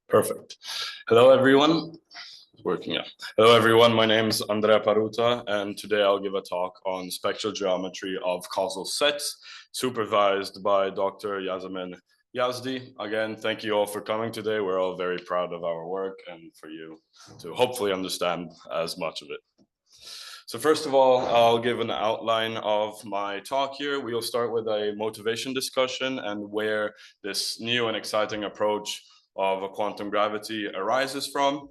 Perfect. Hello, everyone. It's working, yeah. Hello, everyone. My name is Andrea Paruta, and today I'll give a talk on spectral geometry of causal sets, supervised by Dr. Yasemin Yazdi. Again, thank you all for coming today. We're all very proud of our work and for you to hopefully understand as much of it. So first of all, I'll give an outline of my talk here. We'll start with a motivation discussion and where this new and exciting approach of quantum gravity arises from.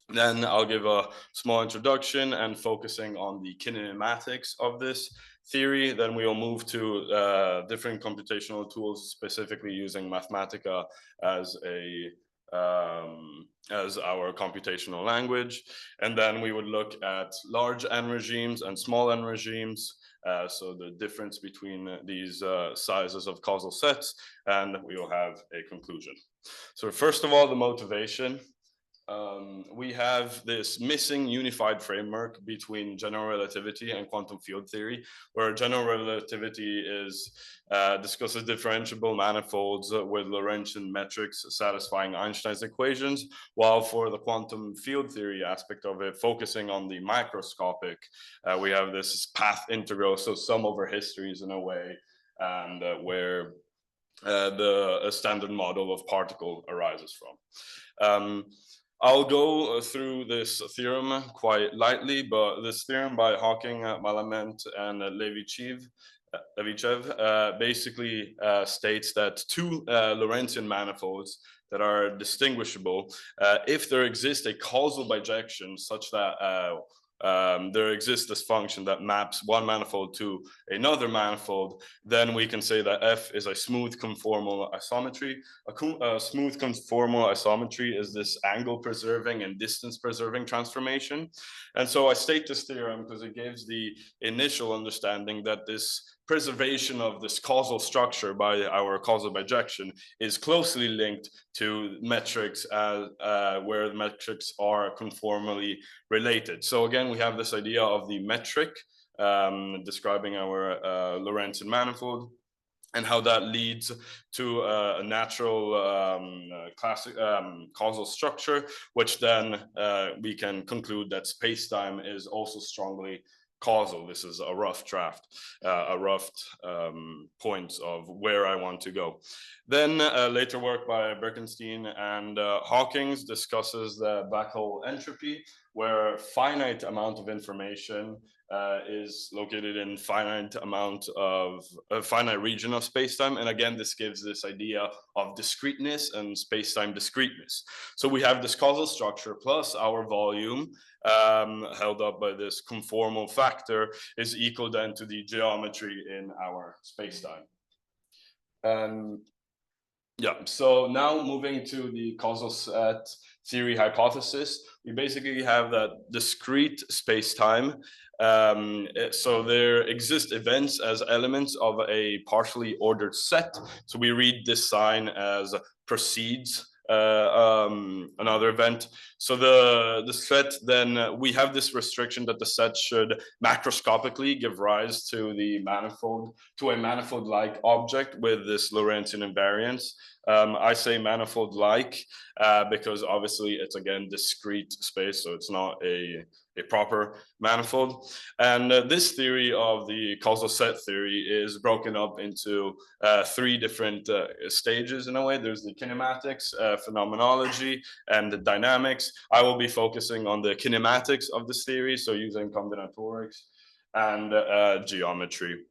Then I'll give a small introduction and focusing on the kinematics of this theory. Then we'll move to different computational tools, specifically using Mathematica as our computational language. And then we would look at large N regimes and small N regimes. So the difference between these sizes of causal sets, and we will have a conclusion. So first of all, the motivation. We have this missing unified framework between general relativity and quantum field theory, where general relativity discusses differentiable manifolds with Lorentzian metrics satisfying Einstein's equations, while for the quantum field theory aspect of it, focusing on the microscopic, we have this path integral, so sum over histories in a way, and where the standard model of particle arises from. I'll go through this theorem quite lightly, but this theorem by Hawking, Malamud, and Levitchev basically states that two Lorentzian manifolds that are distinguishable, if there exists a causal bijection such that there exists this function that maps one manifold to another manifold, then we can say that F is a smooth conformal isometry. A smooth conformal isometry is this angle preserving and distance preserving transformation. And so I state this theorem because it gives the initial understanding that this preservation of this causal structure by our causal bijection is closely linked to metrics where the metrics are conformally related. So again, we have this idea of the metric describing our Lorentzian manifold, and how that leads to a natural classic causal structure, which then we can conclude that space-time is also strongly causal. This is a rough draft, a rough points of where I want to go. Then later work by Birkenstein and Hawkins discusses the black hole entropy, where finite amount of information is located in finite amount of a finite region of spacetime. And again, this gives this idea of discreteness and spacetime discreteness. So we have this causal structure plus our volume held up by this conformal factor is equal then to the geometry in our spacetime. Yeah, so now moving to the causal set theory hypothesis, we basically have that discrete space-time. So there exist events as elements of a partially ordered set. So we read this sign as precedes another event. So the set, then we have this restriction that the set should macroscopically give rise to the manifold, to a manifold-like object with this Lorentzian invariance. I say manifold-like because obviously it's again discrete space, so it's not a proper manifold. And this theory of the causal set theory is broken up into three different stages in a way. There's the kinematics, phenomenology, and the dynamics. I will be focusing on the kinematics of this theory, so using combinatorics and geometry.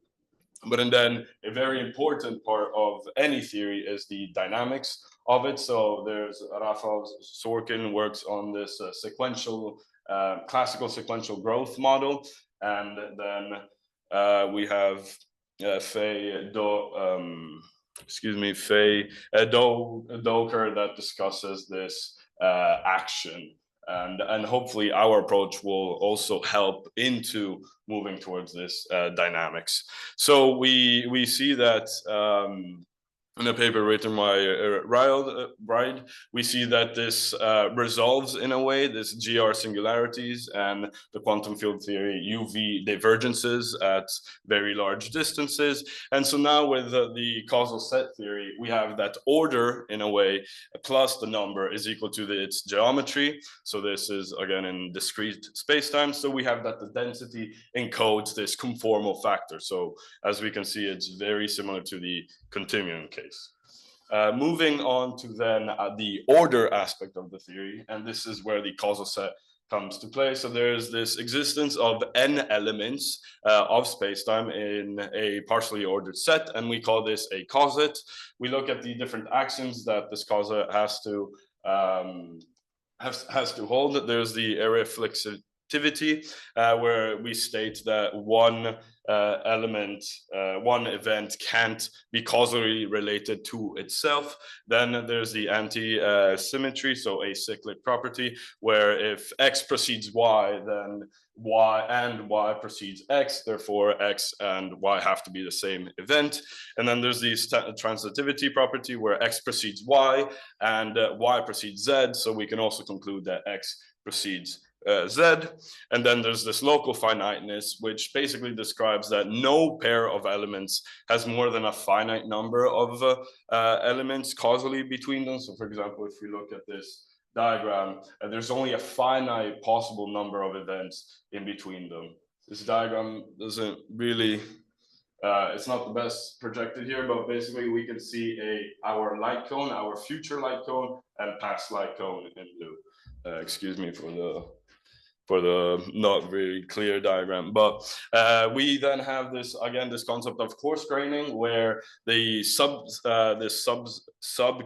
But and then a very important part of any theory is the dynamics of it. So there's Rafał Sorkin works on this classical sequential growth model, and then we have Faye Doker that discusses this action. And hopefully our approach will also help into moving towards this dynamics. So we see that in a paper written by Ride, we see that this resolves in a way this GR singularities and the quantum field theory UV divergences at very large distances. And so now with the causal set theory, we have that order in a way plus the number is equal to its geometry. So this is again in discrete spacetime. So we have that the density encodes this conformal factor. So as we can see, it's very similar to the continuum case. Moving on to then the order aspect of the theory, and this is where the causal set comes to play. So there's this existence of n elements of spacetime in a partially ordered set, and we call this a causet. We look at the different axioms that this causet has to hold. There's the area flexivity, where we state that one one event can't be causally related to itself. Then there's the anti-symmetry, so a cyclic property, where if x precedes y, then y and y precedes x, therefore x and y have to be the same event. And then there's the transitivity property, where x precedes y and y precedes z, so we can also conclude that x precedes z. And then there's this local finiteness, which basically describes that no pair of elements has more than a finite number of elements causally between them. So for example, if we look at this diagram, there's only a finite possible number of events in between them. This diagram doesn't really it's not the best projected here, but basically we can see our light cone, our future light cone, and past light cone in blue. Excuse me for the not very clear diagram, but we then have this again this concept of coarse graining, where the sub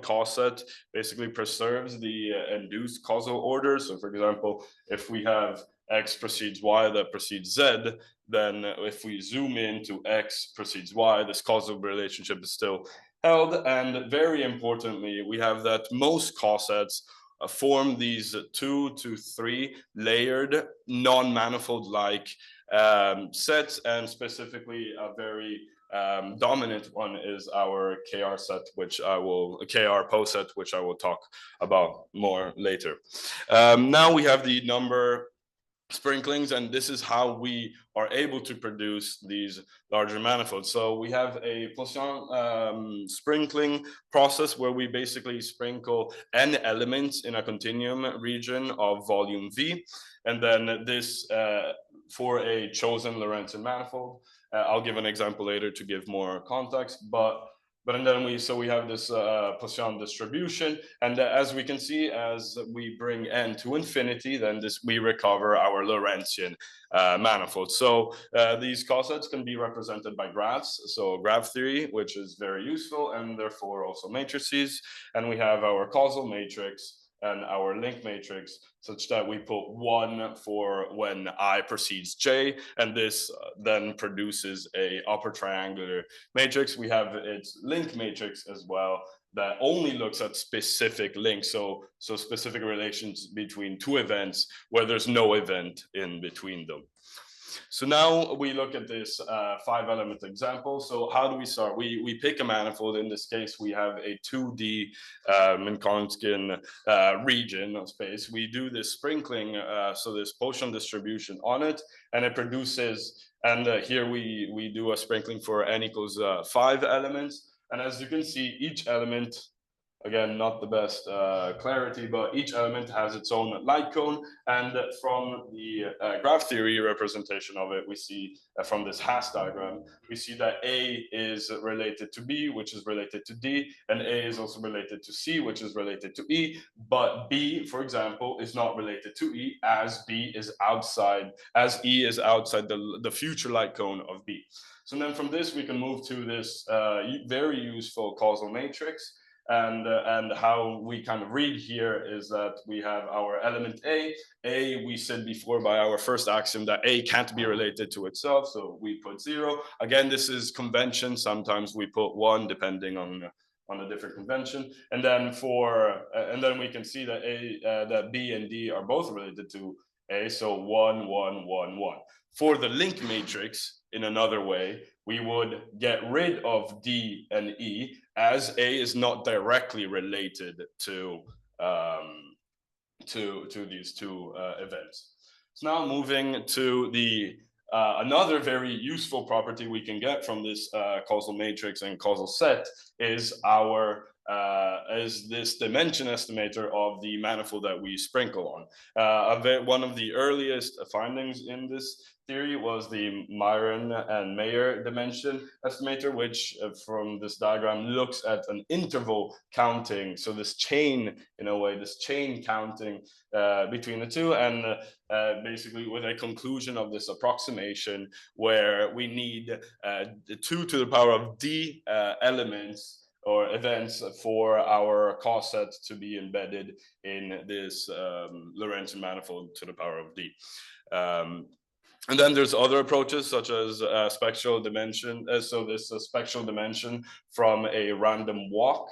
causet basically preserves the induced causal order. So for example, if we have x precedes y that precedes z, then if we zoom into x precedes y, this causal relationship is still held. And very importantly, we have that most causets form these 2 to 3 layered non-manifold-like sets, and specifically a very dominant one is our KR set, KR pose set, which I will talk about more later. Now we have the number sprinklings, and this is how we are able to produce these larger manifolds. So we have a Poisson sprinkling process, where we basically sprinkle n elements in a continuum region of volume V, and then this for a chosen Lorentzian manifold. I'll give an example later to give more context, but then we have this Poisson distribution, and as we can see, as we bring n to infinity, then we recover our Lorentzian manifold. So these causets can be represented by graphs, so graph theory, which is very useful, and therefore also matrices. And we have our causal matrix and our link matrix, such that we put 1 for when I precedes j, and this then produces a upper triangular matrix. We have its link matrix as well, that only looks at specific links, so specific relations between two events where there's no event in between them. So now we look at this 5-element example. So how do we start? We pick a manifold. In this case, we have a 2D Minkowskian region of space. We do this sprinkling, so this Poisson distribution on it, and it produces, and here we do a sprinkling for n equals 5 elements. And as you can see, each element, again, not the best clarity, but each element has its own light cone. And from the graph theory representation of it, we see from this Haas diagram, we see that A is related to B, which is related to D, and A is also related to C, which is related to E. But B, for example, is not related to E, as E is outside the future light cone of B. So then from this, we can move to this very useful causal matrix. And how we kind of read here is that we have our element A. A, we said before by our first axiom that A can't be related to itself, so we put 0. Again, this is convention. Sometimes we put 1 depending on a different convention. And then we can see that that B and D are both related to A, so 1, 1, 1, 1. For the link matrix, in another way, we would get rid of D and E as A is not directly related to these two events. So now moving to the another very useful property we can get from this causal matrix and causal set is this dimension estimator of the manifold that we sprinkle on. One of the earliest findings in this theory was the Myron and Mayer dimension estimator, which from this diagram looks at an interval counting. So this chain, in a way, this chain counting between the two, and basically with a conclusion of this approximation where we need 2 to the power of d elements or events for our cos set to be embedded in this Lorentzian manifold to the power of d. And then there's other approaches such as spectral dimension. So this spectral dimension from a random walk,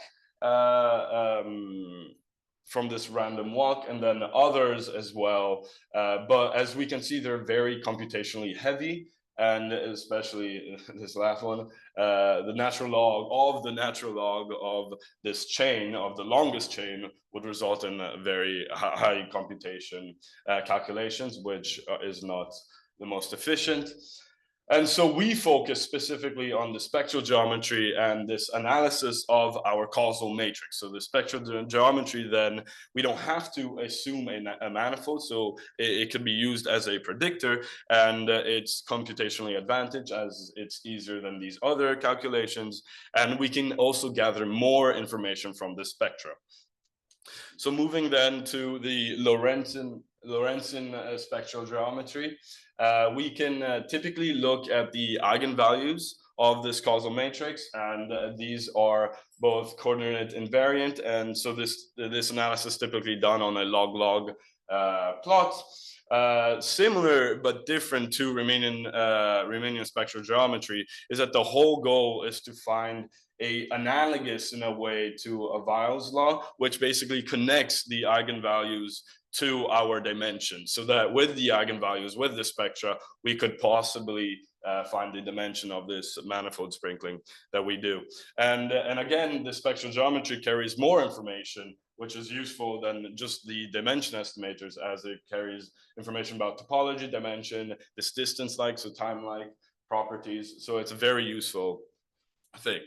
from this random walk, and then others as well. But as we can see, they're very computationally heavy, and especially this last one, the natural log of this chain, of the longest chain, would result in very high computation calculations, which is not the most efficient. And so we focus specifically on the spectral geometry and this analysis of our causal matrix. So the spectral geometry, then we don't have to assume a manifold, so it can be used as a predictor, and it's computationally advantaged as it's easier than these other calculations, and we can also gather more information from the spectra. So moving then to the Lorentzian spectral geometry, we can typically look at the eigenvalues of this causal matrix, and these are both coordinate invariant, and so this analysis typically done on a log-log plot. Similar but different to Riemannian spectral geometry is that the whole goal is to find analogous in a way to a Weil's law, which basically connects the eigenvalues to our dimension, so that with the eigenvalues, with the spectra, we could possibly find the dimension of this manifold sprinkling that we do. And again, the spectral geometry carries more information, which is useful than just the dimension estimators, as it carries information about topology, dimension, this distance-like, so time-like properties. So it's a very useful thing.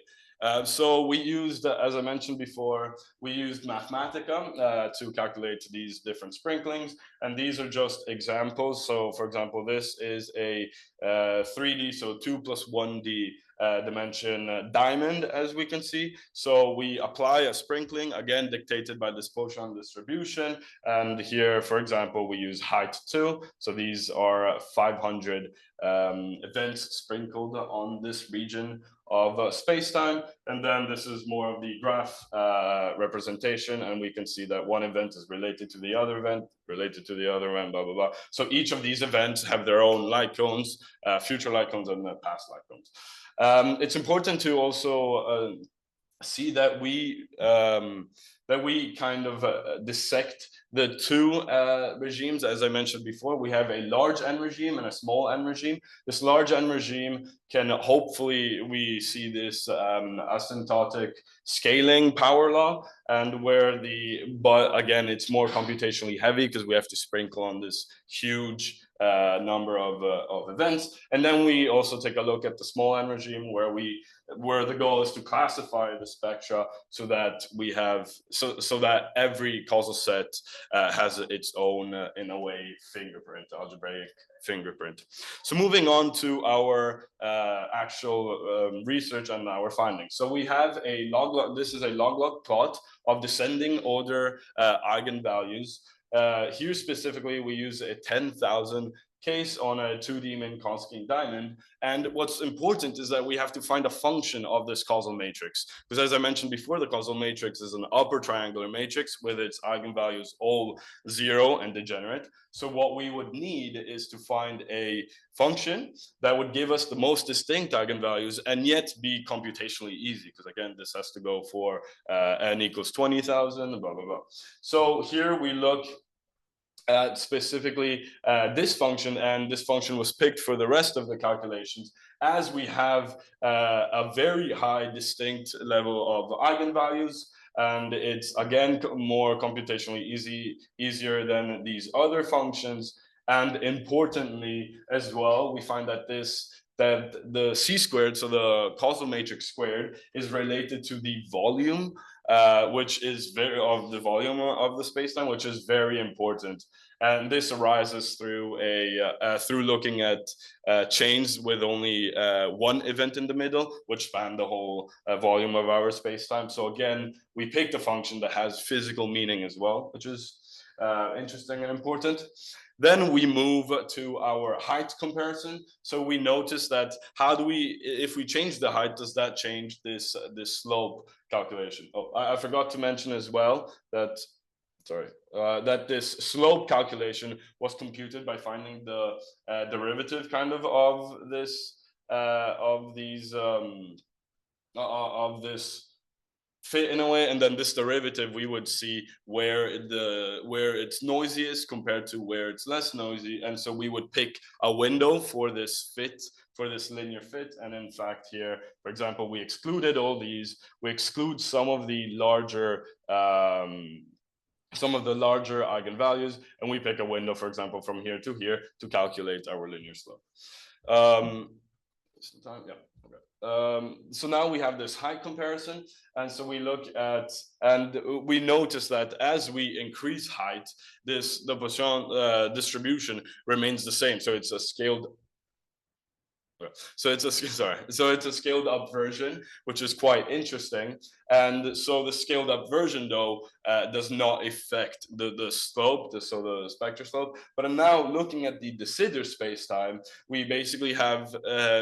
So we used, as I mentioned before, we used Mathematica to calculate these different sprinklings, and these are just examples. So for example, this is a 3D, so 2 plus 1D dimension diamond, as we can see. So we apply a sprinkling, again dictated by this Poisson distribution, and here, for example, we use height 2. So these are 500 events sprinkled on this region of space-time, and then this is more of the graph representation, and we can see that one event is related to the other event, related to the other event, blah, blah, blah. So each of these events have their own light cones, future light cones and past light cones. It's important to also see that we kind of dissect the two regimes. As I mentioned before, we have a large n regime and a small n regime. This large n regime can hopefully, we see this asymptotic scaling power law, and but again, it's more computationally heavy because we have to sprinkle on this huge number of events. And then we also take a look at the small n regime, where the goal is to classify the spectra so that we have so that every causal set has its own in a way fingerprint, algebraic fingerprint. So moving on to our actual research and our findings. So we have this is a log-log plot of descending order eigenvalues. Here specifically, we use a 10,000 case on a 2D Minkowski diamond. And what's important is that we have to find a function of this causal matrix. Because as I mentioned before, the causal matrix is an upper triangular matrix with its eigenvalues all 0 and degenerate. So what we would need is to find a function that would give us the most distinct eigenvalues and yet be computationally easy. Because again, this has to go for n equals 20,000, blah, blah, blah. So here we look specifically this function, and this function was picked for the rest of the calculations, as we have a very high distinct level of eigenvalues, and it's again more computationally easier than these other functions. And importantly as well, we find that the c squared, so the causal matrix squared, is related to the volume, which is of the volume of the spacetime, which is very important. And this arises through through looking at chains with only one event in the middle, which span the whole volume of our spacetime. So again, we picked a function that has physical meaning as well, which is interesting and important. Then we move to our height comparison. So we notice that if we change the height, does that change this slope calculation? Oh, I forgot to mention as well that, that this slope calculation was computed by finding the derivative kind of this fit in a way, and then this derivative we would see where it's noisiest compared to where it's less noisy, and so we would pick a window for this fit, for this linear fit. And in fact here, for example, we excluded all these. We exclude some of the larger eigenvalues, and we pick a window, for example, from here to here to calculate our linear slope. So now we have this height comparison, and so we look at, and we notice that as we increase height, the Poisson distribution remains the same. So it's a scaled it's a scaled up version, which is quite interesting. And so the scaled up version, though, does not affect the slope, so the spectral slope. But I'm now looking at the de Sitter spacetime. We basically have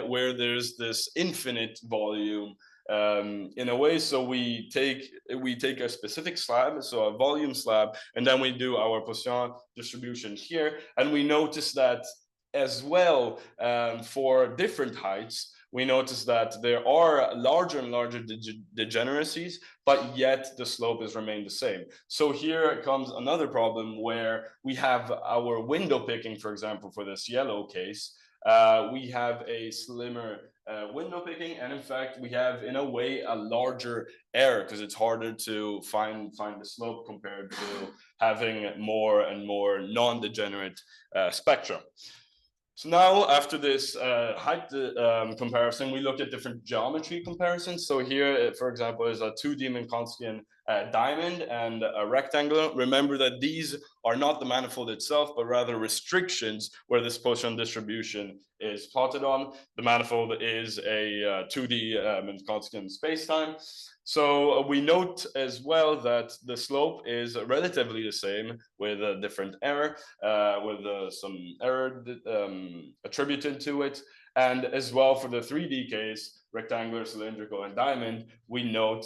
where there's this infinite volume in a way. So we take a specific slab, so a volume slab, and then we do our Poisson distribution here, and we notice that as well, for different heights, we notice that there are larger and larger degeneracies, but yet the slope has remained the same. So here comes another problem where we have our window picking, for example, for this yellow case. We have a slimmer window picking, and in fact, we have, in a way, a larger error, because it's harder to find the slope compared to having more and more non-degenerate spectra. So now, after this height comparison, we look at different geometry comparisons. So here, for example, is a 2D Minkowskian diamond and a rectangle. Remember that these are not the manifold itself, but rather restrictions where this Poisson distribution is plotted on. The manifold is a 2D Minkowskian spacetime. So we note as well that the slope is relatively the same with a different error, with some error attributed to it. And as well for the 3D case, rectangular, cylindrical, and diamond, we note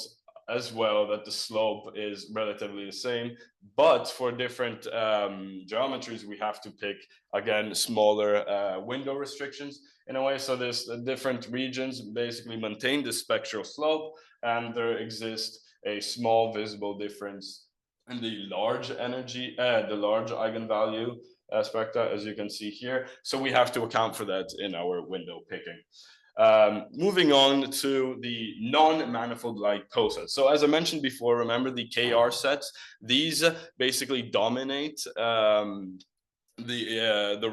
as well that the slope is relatively the same. But for different geometries, we have to pick, again, smaller window restrictions in a way. So there's different regions basically maintain the spectral slope, and there exists a small visible difference in the large energy, the large eigenvalue spectra, as you can see here. So we have to account for that in our window picking. Moving on to the non-manifold-like cosets. So as I mentioned before, remember the KR sets? These basically dominate the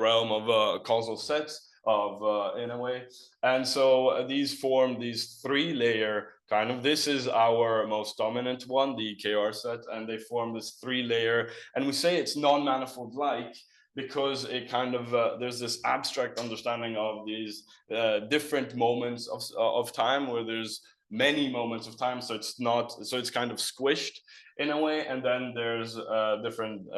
realm of causal sets in a way. And so these form these three-layer kind of, this is our most dominant one, the KR set, and they form this three-layer, and we say it's non-manifold-like because it kind of, there's this abstract understanding of these different moments of time where there's many moments of time, so it's not, so it's kind of squished in a way, and then there's different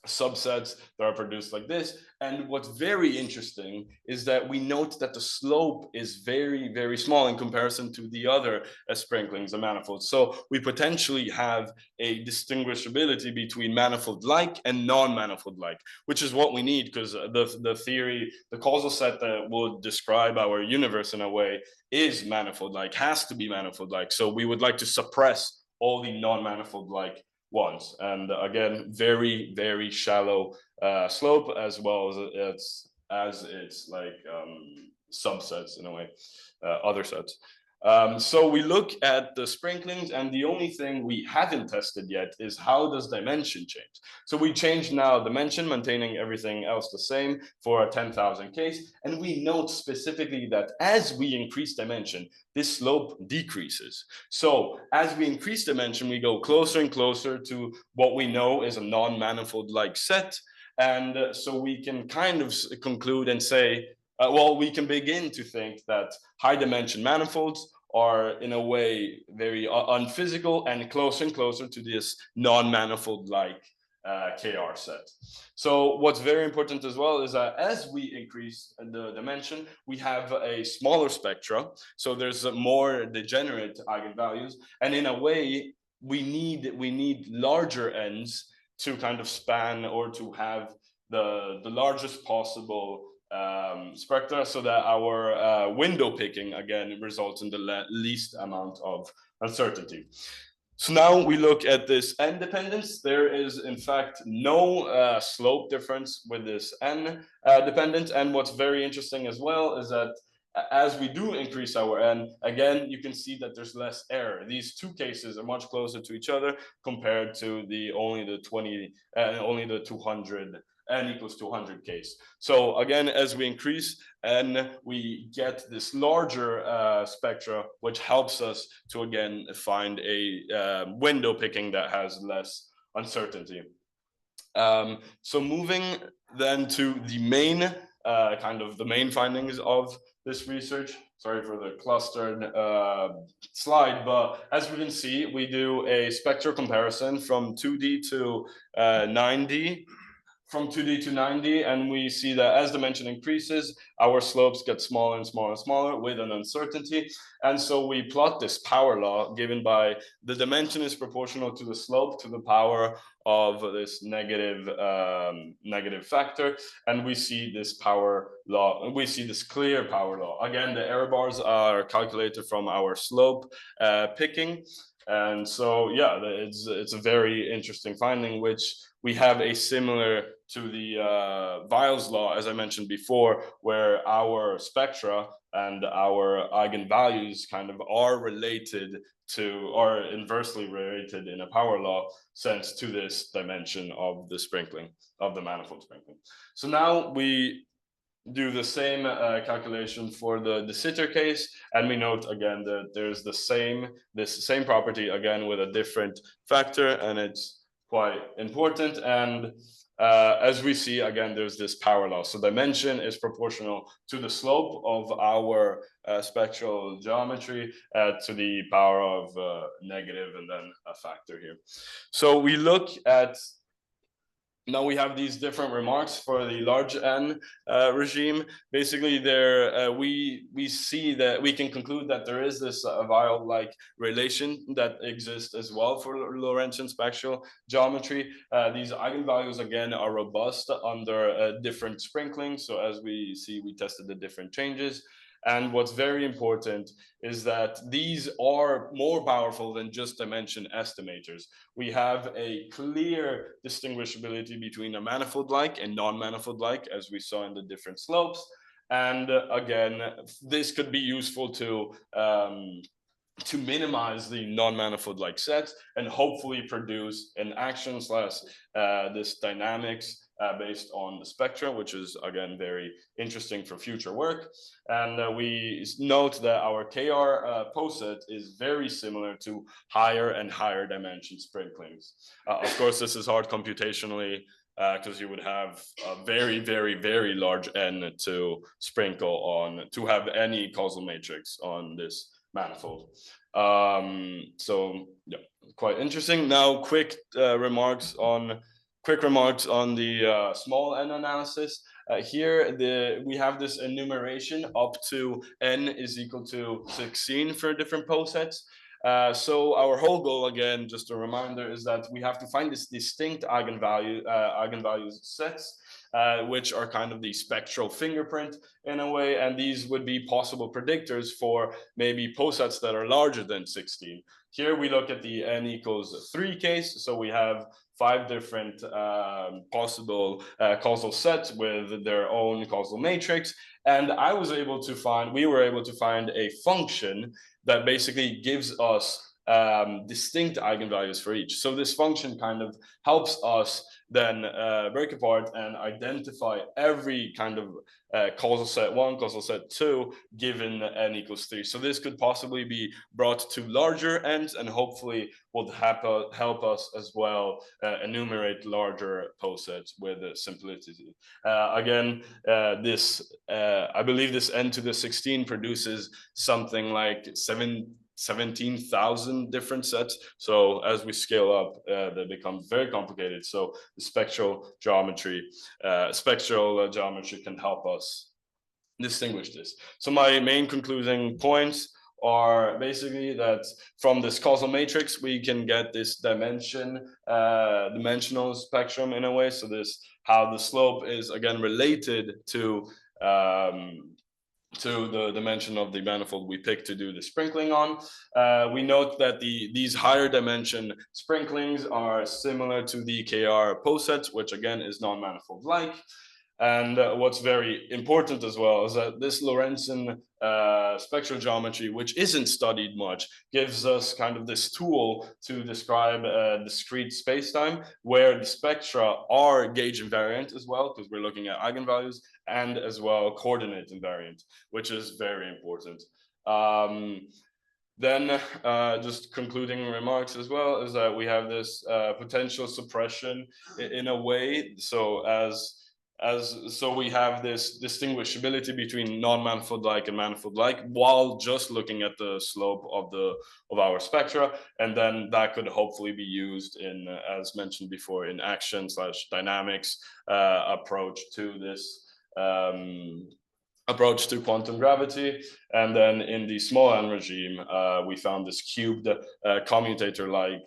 subsets that are produced like this. And what's very interesting is that we note that the slope is very, very small in comparison to the other sprinklings of manifolds. So we potentially have a distinguishability between manifold-like and non-manifold-like, which is what we need, because the theory, the causal set that would describe our universe in a way is manifold-like, has to be manifold-like. So we would like to suppress all the non-manifold-like ones. And again, very, very shallow slope, as well as its like subsets in a way, other sets. So we look at the sprinklings, and the only thing we haven't tested yet is how does dimension change. So we changed now dimension, maintaining everything else the same for a 10,000 case. And we note specifically that as we increase dimension, this slope decreases. So as we increase dimension, we go closer and closer to what we know is a non-manifold-like set. And so we can kind of conclude and say, well, we can begin to think that high dimension manifolds are in a way very unphysical and closer to this non-manifold-like KR set. So what's very important as well is that as we increase the dimension, we have a smaller spectra. So there's more degenerate eigenvalues. And in a way, we need larger ends to kind of span or to have the largest possible spectra, so that our window picking again results in the least amount of uncertainty. So now we look at this n dependence. There is in fact no slope difference with this n dependent. And what's very interesting as well is that as we do increase our n, again, you can see that there's less error. These two cases are much closer to each other compared to only the 200 n equals 200 case. So again, as we increase n, we get this larger spectra, which helps us to again find a window picking that has less uncertainty. So moving then to the main the main findings of this research. Sorry for the clustered slide, but as we can see, we do a spectral comparison from 2D to 9D. From 2D to 9D, and we see that as dimension increases, our slopes get smaller and smaller and smaller with an uncertainty. And so we plot this power law given by the dimension is proportional to the slope to the power of this negative factor. And we see this power law, we see this clear power law. Again, the error bars are calculated from our slope picking. And so, yeah, it's a very interesting finding, which we have a similar to the Weil's law, as I mentioned before, where our spectra and our eigenvalues kind of are related to, or inversely related in a power law sense to this dimension of the sprinkling, of the manifold sprinkling. So now we do the same calculation for the de Sitter case, and we note again that there's this same property again with a different factor, and it's quite important. And as we see again, there's this power law. So dimension is proportional to the slope of our spectral geometry to the power of negative and then a factor here. So we look at, now we have these different remarks for the large N regime. Basically, there we see that we can conclude that there is this Weil-like relation that exists as well for Lorentzian spectral geometry. These eigenvalues again are robust under different sprinklings. So as we see, we tested the different changes. And what's very important is that these are more powerful than just dimension estimators. We have a clear distinguishability between a manifold-like and non-manifold-like, as we saw in the different slopes. And again, this could be useful to minimize the non-manifold-like sets and hopefully produce an action / this dynamics based on the spectra, which is again very interesting for future work. And we note that our KR poset is very similar to higher and higher dimension sprinklings. Of course, this is hard computationally because you would have a very, very, very large N to sprinkle on to have any causal matrix on this manifold. So yeah, quite interesting. Now, quick remarks on the small n analysis. Here, we have this enumeration up to n is equal to 16 for different posets. So our whole goal, again, just a reminder, is that we have to find this distinct eigenvalues sets, which are kind of the spectral fingerprint in a way, and these would be possible predictors for maybe posets that are larger than 16. Here we look at the n equals 3 case. So we have 5 different possible causal sets with their own causal matrix. And we were able to find a function that basically gives us distinct eigenvalues for each. So this function kind of helps us then break apart and identify every kind of causal set 1, causal set 2, given n equals 3. So this could possibly be brought to larger ends and hopefully would help us as well enumerate larger posets with simplicity. Again, I believe this n to the 16 produces something like 17,000 different sets. So as we scale up, they become very complicated. So the spectral geometry can help us distinguish this. So my main concluding points are basically that from this causal matrix, we can get this dimensional spectrum in a way. So how the slope is again related to the dimension of the manifold we pick to do the sprinkling on. We note that these higher dimension sprinklings are similar to the KR posets, which again is non-manifold-like. And what's very important as well is that this Lorentzian spectral geometry, which isn't studied much, gives us kind of this tool to describe discrete spacetime where the spectra are gauge invariant as well, because we're looking at eigenvalues, and as well coordinate invariant, which is very important. Then just concluding remarks as well is that we have this potential suppression in a way. So we have this distinguishability between non-manifold-like and manifold-like while just looking at the slope of our spectra, and then that could hopefully be used in, as mentioned before, in action/dynamics approach to this approach to quantum gravity. And then in the small n regime, we found this cubed commutator-like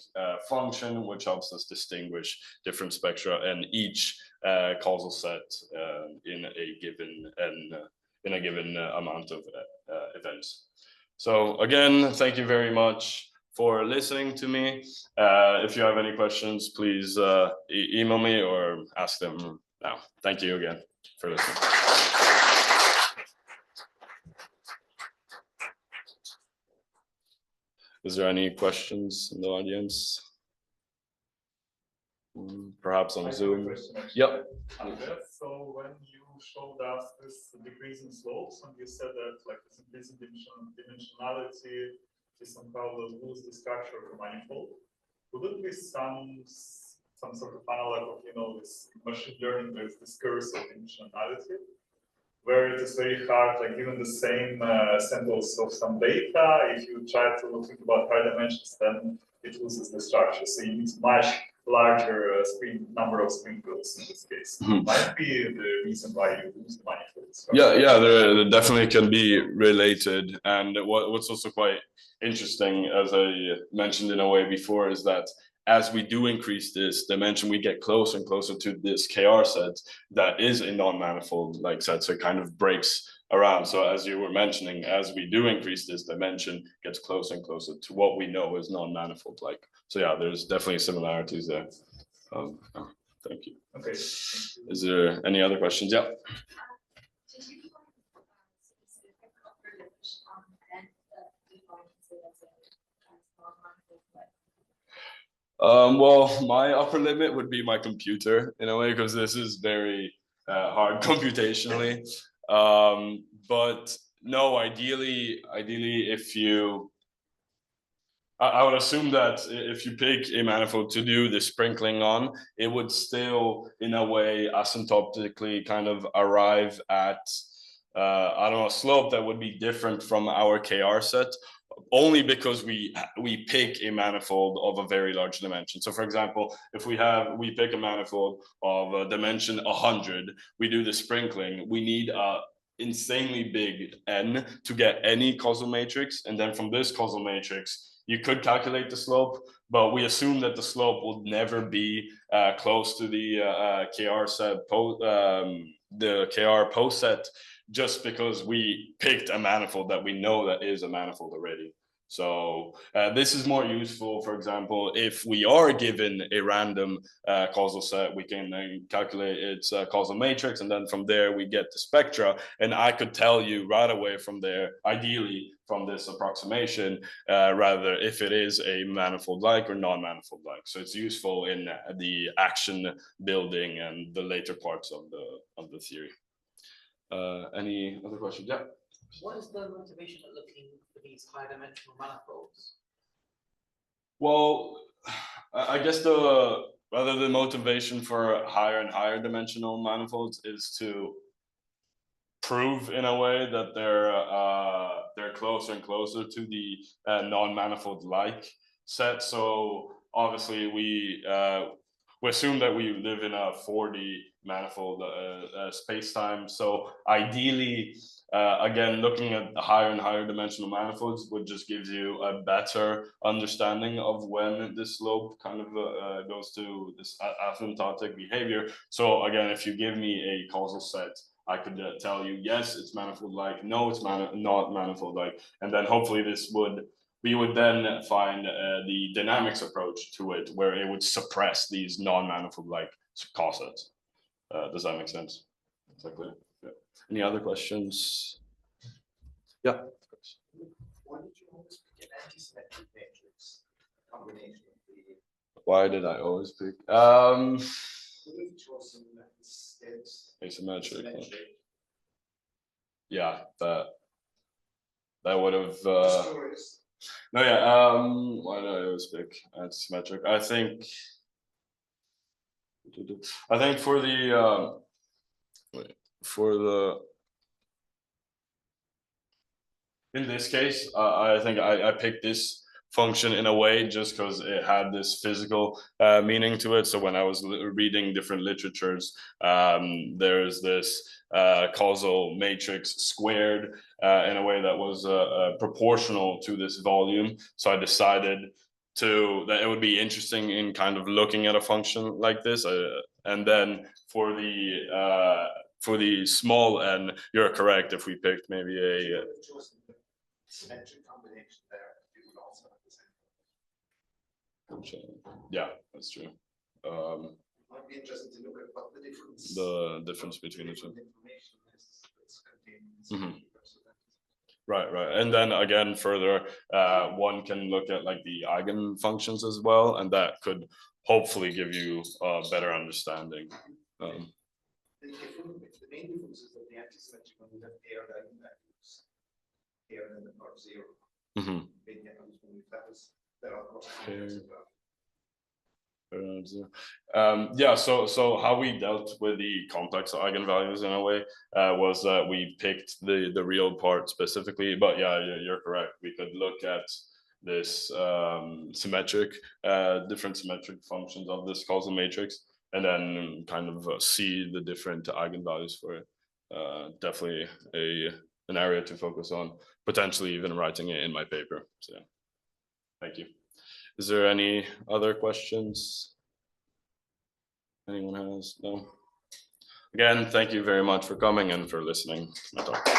function, which helps us distinguish different spectra and each causal set in a given amount of events. So again, thank you very much for listening to me. If you have any questions, please email me or ask them now. Thank you again for listening. Is there any questions in the audience? Perhaps on Zoom. Yep. So when you showed us this decrease in slopes, and you said that like this increase in dimensionality is somehow will lose the structure of the manifold, would it be some sort of analog of this machine learning with this curse of dimensionality, where it is very hard, like given the same samples of some data, if you try to think about higher dimensions, then it loses the structure. So you need much larger number of sprinkles in this case. Might be the reason why you lose the manifolds. Yeah, they definitely can be related. And what's also quite interesting, as I mentioned in a way before, is that as we do increase this dimension, we get closer and closer to this KR set that is a non-manifold-like set, so it kind of breaks around. So as you were mentioning, as we do increase this dimension, it gets closer and closer to what we know is non-manifold-like. So yeah, there's definitely similarities there. Thank you. Okay. Is there any other questions? Yeah. Did you find specific upper limit on event that defines it as a non-manifold-like? Well, my upper limit would be my computer in a way, because this is very hard computationally. But no, ideally, I would assume that if you pick a manifold to do the sprinkling on, it would still, in a way, asymptotically kind of arrive at, I don't know, a slope that would be different from our KR set, only because we pick a manifold of a very large dimension. So for example, if we pick a manifold of a dimension 100, we do the sprinkling, we need a insanely big n to get any causal matrix, and then from this causal matrix you could calculate the slope, but we assume that the slope will never be close to the KR set, the KR poset, just because we picked a manifold that we know that is a manifold already. So this is more useful, for example, if we are given a random causal set, we can then calculate its causal matrix, and then from there we get the spectra. And I could tell you right away from there, ideally from this approximation, rather if it is a manifold-like or non-manifold-like. So it's useful in the action building and the later parts of the theory. Any other questions? Yeah. What is the motivation of looking for these high dimensional manifolds? Well, I guess the motivation for higher and higher dimensional manifolds is to prove in a way that they're closer and closer to the non-manifold like set. So obviously we assume that we live in a 4D manifold space-time. So ideally, again, looking at the higher and higher dimensional manifolds would just give you a better understanding of when this slope kind of goes to this asymptotic behavior. So again, if you give me a causal set, I could tell you, yes, it's manifold-like, no, it's not manifold-like. And then hopefully we would then find the dynamics approach to it, where it would suppress these non-manifold-like cossets. Does that make sense? Exactly. Yeah. Any other questions? Yeah. Why did you always pick an anti-symmetric matrix combination of the? Why did I always pick? Asymmetric. Yeah, that would have. No, yeah. Why did I always pick anti-symmetric? I think for the in this case, I think I picked this function in a way just because it had this physical meaning to it. So when I was reading different literatures, there's this causal matrix squared in a way that was proportional to this volume. So I decided that it would be interesting in kind of looking at a function like this. And then for the small n, you're correct. If we picked maybe a symmetric combination there, you would also have the same. Yeah, that's true. Might be interesting to look at what the difference between the two. Information is contained in Right. And then again, further, one can look at like the eigenfunctions as well, and that could hopefully give you a better understanding. The main difference is that the anti-symmetric one would have paired eigenvalues here and then the part 0. Mm-hmm. Yeah, so how we dealt with the complex eigenvalues in a way was that we picked the real part specifically, but yeah, you're correct. We could look at this different symmetric functions of this causal matrix, and then kind of see the different eigenvalues for it. Definitely an area to focus on, potentially even writing it in my paper. So yeah. Thank you. Is there any other questions anyone has? No? Again, thank you very much for coming and for listening to my talk.